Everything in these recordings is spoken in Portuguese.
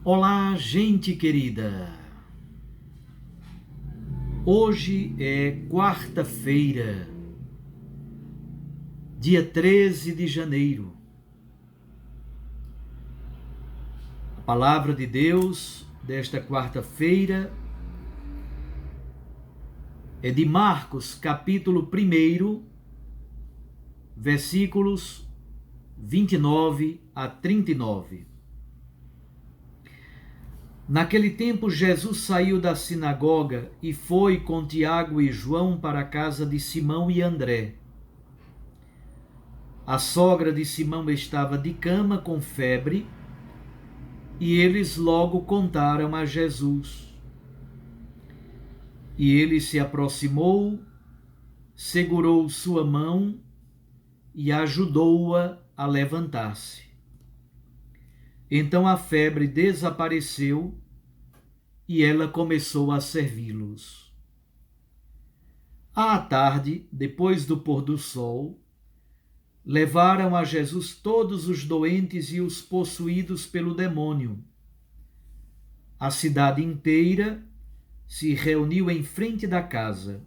Olá, gente querida! Hoje é quarta-feira, dia 13 de janeiro. A palavra de Deus desta quarta-feira é de Marcos, capítulo 1, versículos 29 a 39. Naquele tempo, Jesus saiu da sinagoga e foi com Tiago e João para a casa de Simão e André. A sogra de Simão estava de cama com febre e eles logo contaram a Jesus. E ele se aproximou, segurou sua mão e ajudou-a a levantar-se. Então a febre desapareceu e ela começou a servi-los. À tarde, depois do pôr do sol, levaram a Jesus todos os doentes e os possuídos pelo demônio. A cidade inteira se reuniu em frente da casa.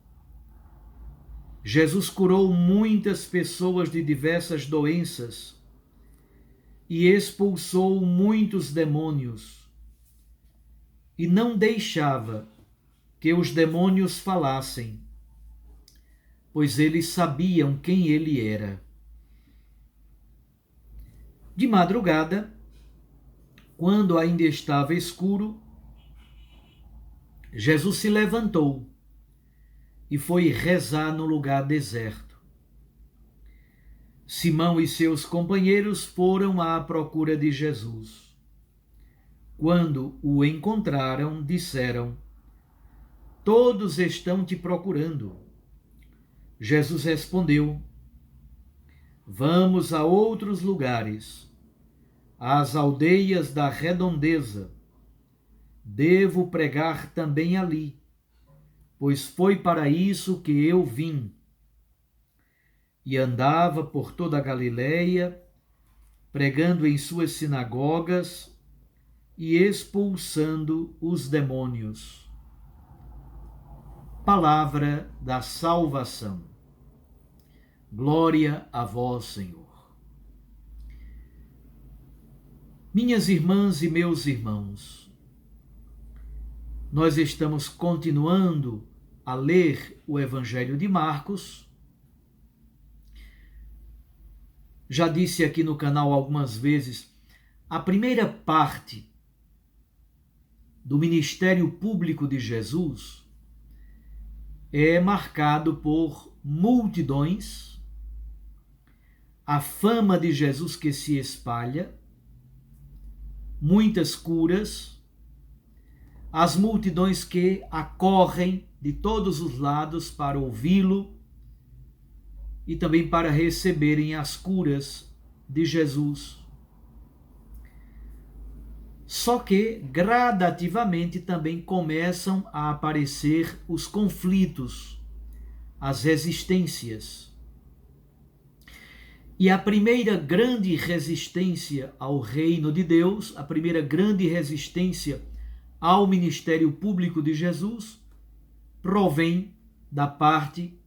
Jesus curou muitas pessoas de diversas doenças e expulsou muitos demônios, e não deixava que os demônios falassem, pois eles sabiam quem ele era. De madrugada, quando ainda estava escuro, Jesus se levantou e foi rezar no lugar deserto. Simão e seus companheiros foram à procura de Jesus. Quando o encontraram, disseram: "Todos estão te procurando." Jesus respondeu: "Vamos a outros lugares, às aldeias da redondeza. Devo pregar também ali, pois foi para isso que eu vim." E andava por toda a Galileia, pregando em suas sinagogas e expulsando os demônios. Palavra da salvação. Glória a vós, Senhor. Minhas irmãs e meus irmãos, nós estamos continuando a ler o Evangelho de Marcos. Já disse aqui no canal algumas vezes, a primeira parte do ministério público de Jesus é marcado por multidões, a fama de Jesus que se espalha, muitas curas, as multidões que acorrem de todos os lados para ouvi-lo e também para receberem as curas de Jesus. Só que gradativamente também começam a aparecer os conflitos, as resistências. E a primeira grande resistência ao reino de Deus, a primeira grande resistência ao ministério público de Jesus, provém da parte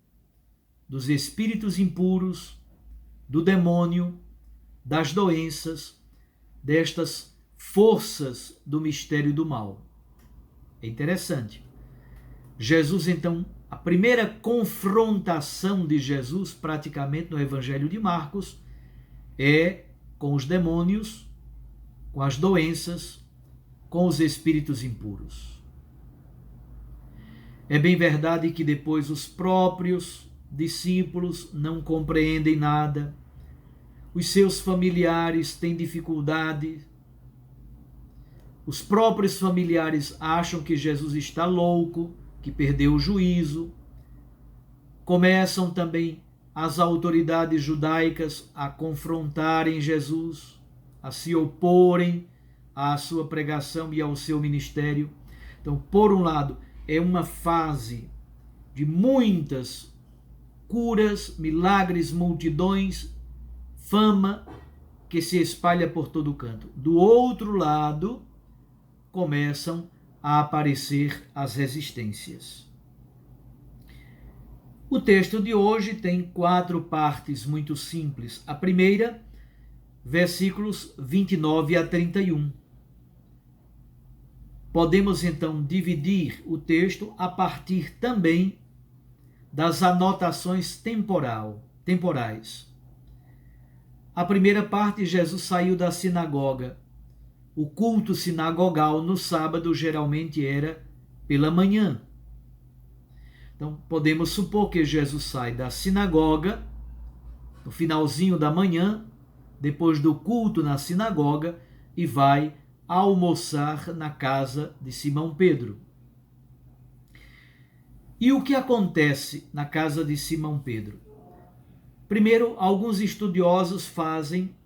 dos espíritos impuros, do demônio, das doenças, destas forças do mistério do mal. É interessante. Jesus, então, a primeira confrontação de Jesus, praticamente no Evangelho de Marcos, é com os demônios, com as doenças, com os espíritos impuros. É bem verdade que depois os próprios discípulos não compreendem nada, os seus familiares têm dificuldade, os próprios familiares acham que Jesus está louco, que perdeu o juízo. Começam também as autoridades judaicas a confrontarem Jesus, a se oporem à sua pregação e ao seu ministério. Então, por um lado, é uma fase de muitas curas, milagres, multidões, fama que se espalha por todo canto. Do outro lado, começam a aparecer as resistências. O texto de hoje tem 4 partes muito simples. A primeira, versículos 29 a 31. Podemos então dividir o texto a partir também das anotações temporais. A primeira parte, Jesus saiu da sinagoga. O culto sinagogal no sábado geralmente era pela manhã. Então, podemos supor que Jesus sai da sinagoga no finalzinho da manhã, depois do culto na sinagoga, e vai almoçar na casa de Simão Pedro. E o que acontece na casa de Simão Pedro? Primeiro, alguns estudiosos fazem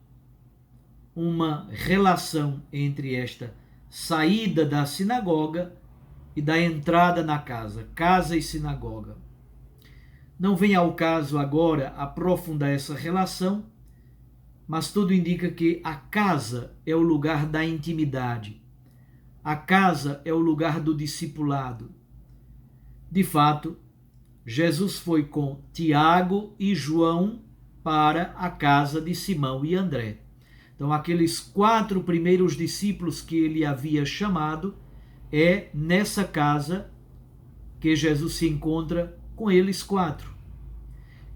uma relação entre esta saída da sinagoga e da entrada na casa, casa e sinagoga. Não vem ao caso agora aprofundar essa relação, mas tudo indica que a casa é o lugar da intimidade. A casa é o lugar do discipulado. De fato, Jesus foi com Tiago e João para a casa de Simão e André. Então, aqueles 4 primeiros discípulos que ele havia chamado, é nessa casa que Jesus se encontra com eles 4.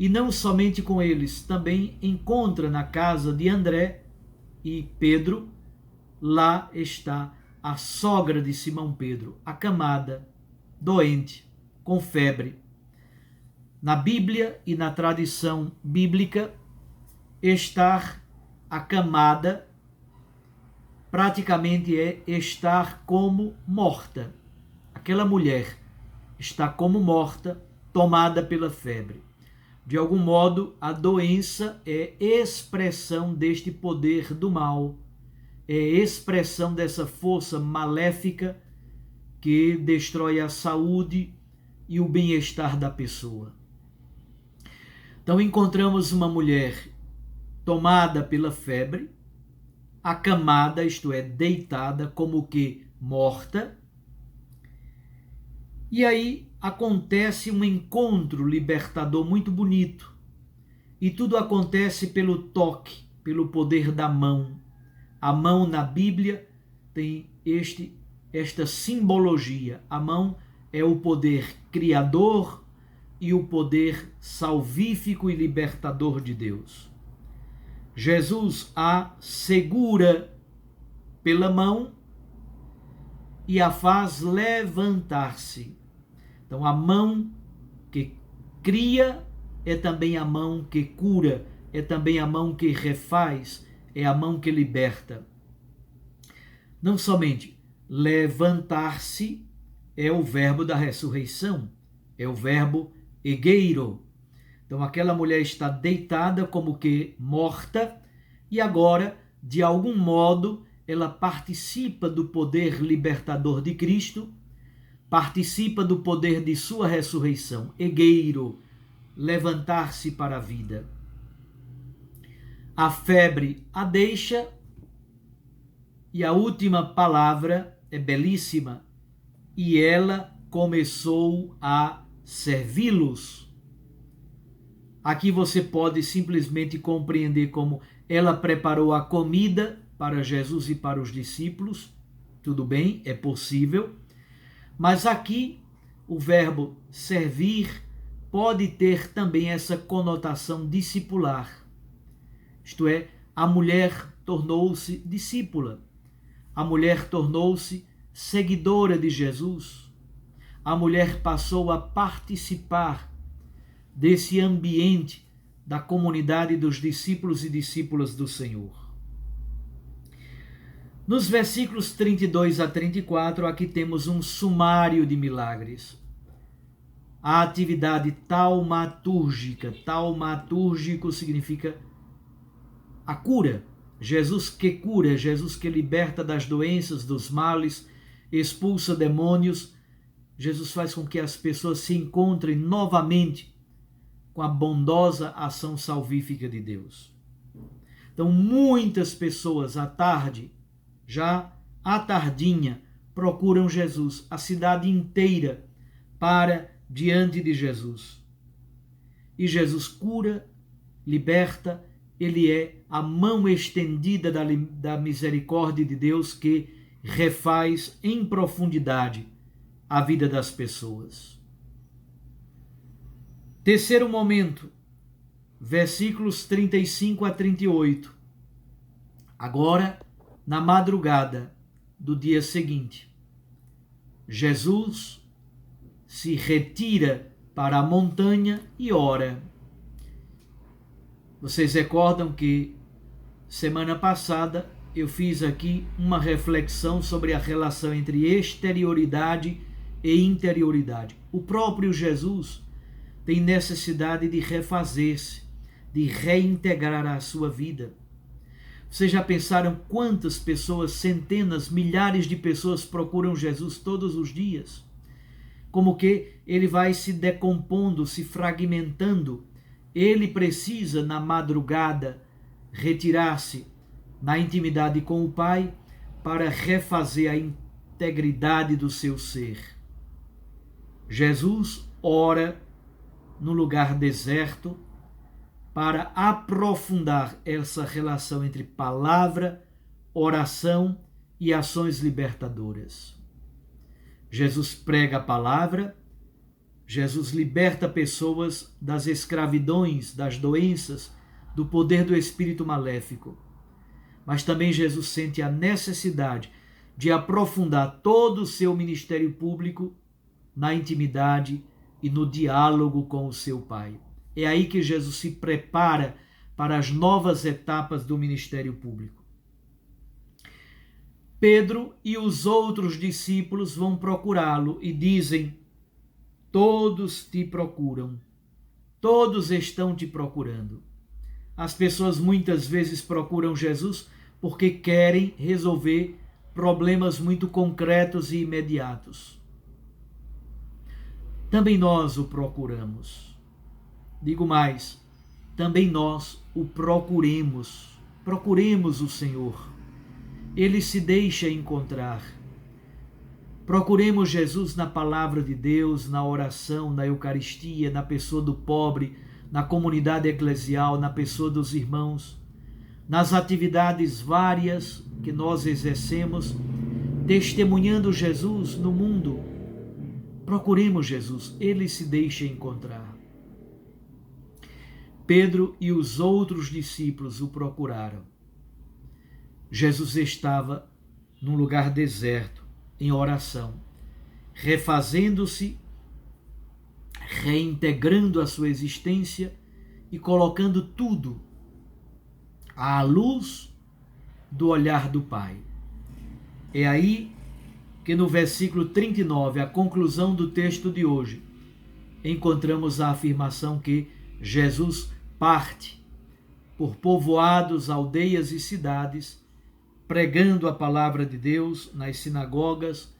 E não somente com eles, também encontra na casa de André e Pedro. Lá está a sogra de Simão Pedro, acamada, doente, com febre. Na Bíblia e na tradição bíblica, estar acamada praticamente é estar como morta. Aquela mulher está como morta, tomada pela febre. De algum modo, a doença é expressão deste poder do mal, é expressão dessa força maléfica que destrói a saúde e o bem-estar da pessoa. Então, encontramos uma mulher tomada pela febre, acamada, isto é, deitada, como que morta. E aí acontece um encontro libertador muito bonito. E tudo acontece pelo toque, pelo poder da mão. A mão na Bíblia tem esta simbologia. A mão é o poder criador e o poder salvífico e libertador de Deus. Jesus a segura pela mão e a faz levantar-se. Então, a mão que cria é também a mão que cura, é também a mão que refaz, é a mão que liberta. Não somente levantar-se é o verbo da ressurreição, é o verbo egeiro. Então, aquela mulher está deitada como que morta e agora, de algum modo, ela participa do poder libertador de Cristo, participa do poder de sua ressurreição. Egeiro, levantar-se para a vida. A febre a deixa e a última palavra é belíssima. E ela começou a servi-los. Aqui você pode simplesmente compreender como ela preparou a comida para Jesus e para os discípulos. Tudo bem, é possível. Mas aqui o verbo servir pode ter também essa conotação discipular. Isto é, a mulher tornou-se discípula. A mulher tornou-se seguidora de Jesus. A mulher passou a participar desse ambiente da comunidade dos discípulos e discípulas do Senhor. Nos versículos 32 a 34, aqui temos um sumário de milagres. A atividade taumatúrgica. Taumatúrgico significa a cura. Jesus que cura, Jesus que liberta das doenças, dos males, expulsa demônios. Jesus faz com que as pessoas se encontrem novamente com a bondosa ação salvífica de Deus. Então, muitas pessoas à tarde, já à tardinha, procuram Jesus, a cidade inteira para diante de Jesus. E Jesus cura, liberta, ele é a mão estendida da misericórdia de Deus que refaz em profundidade a vida das pessoas. Terceiro momento, versículos 35 a 38. Agora, na madrugada do dia seguinte, Jesus se retira para a montanha e ora. Vocês recordam que semana passada eu fiz aqui uma reflexão sobre a relação entre exterioridade e interioridade. O próprio Jesus tem necessidade de refazer-se, de reintegrar a sua vida. Vocês já pensaram quantas pessoas, centenas, milhares de pessoas procuram Jesus todos os dias? Como que ele vai se decompondo, se fragmentando. Ele precisa, na madrugada, retirar-se na intimidade com o Pai para refazer a integridade do seu ser. Jesus ora no lugar deserto para aprofundar essa relação entre palavra, oração e ações libertadoras. Jesus prega a palavra, Jesus liberta pessoas das escravidões, das doenças, do poder do espírito maléfico. Mas também Jesus sente a necessidade de aprofundar todo o seu ministério público na intimidade e no diálogo com o seu Pai. É aí que Jesus se prepara para as novas etapas do ministério público. Pedro e os outros discípulos vão procurá-lo e dizem: todos te procuram, todos estão te procurando. As pessoas muitas vezes procuram Jesus porque querem resolver problemas muito concretos e imediatos. Também nós o procuramos. Digo mais, também nós o procuremos. Procuremos o Senhor. Ele se deixa encontrar. Procuremos Jesus na palavra de Deus, na oração, na Eucaristia, na pessoa do pobre, na comunidade eclesial, na pessoa dos irmãos, nas atividades várias que nós exercemos, testemunhando Jesus no mundo. Procuremos Jesus, ele se deixa encontrar. Pedro e os outros discípulos o procuraram. Jesus estava num lugar deserto, em oração, refazendo-se, reintegrando a sua existência e colocando tudo à luz do olhar do Pai. É aí que no versículo 39, a conclusão do texto de hoje, encontramos a afirmação que Jesus parte por povoados, aldeias e cidades, pregando a palavra de Deus nas sinagogas,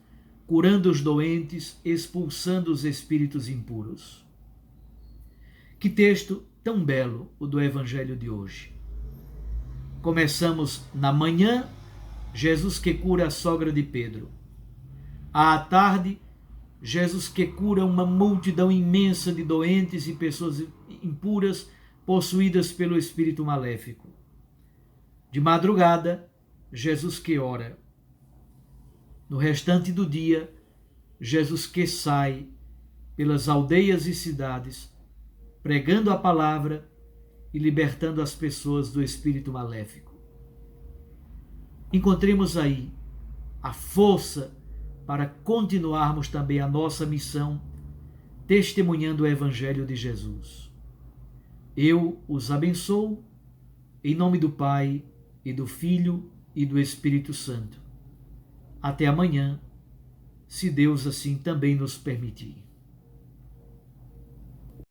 curando os doentes, expulsando os espíritos impuros. Que texto tão belo o do Evangelho de hoje. Começamos na manhã, Jesus que cura a sogra de Pedro. À tarde, Jesus que cura uma multidão imensa de doentes e pessoas impuras, possuídas pelo espírito maléfico. De madrugada, Jesus que ora. No restante do dia, Jesus que sai pelas aldeias e cidades, pregando a palavra e libertando as pessoas do espírito maléfico. Encontremos aí a força para continuarmos também a nossa missão, testemunhando o Evangelho de Jesus. Eu os abençoo, em nome do Pai, e do Filho, e do Espírito Santo. Até amanhã, se Deus assim também nos permitir.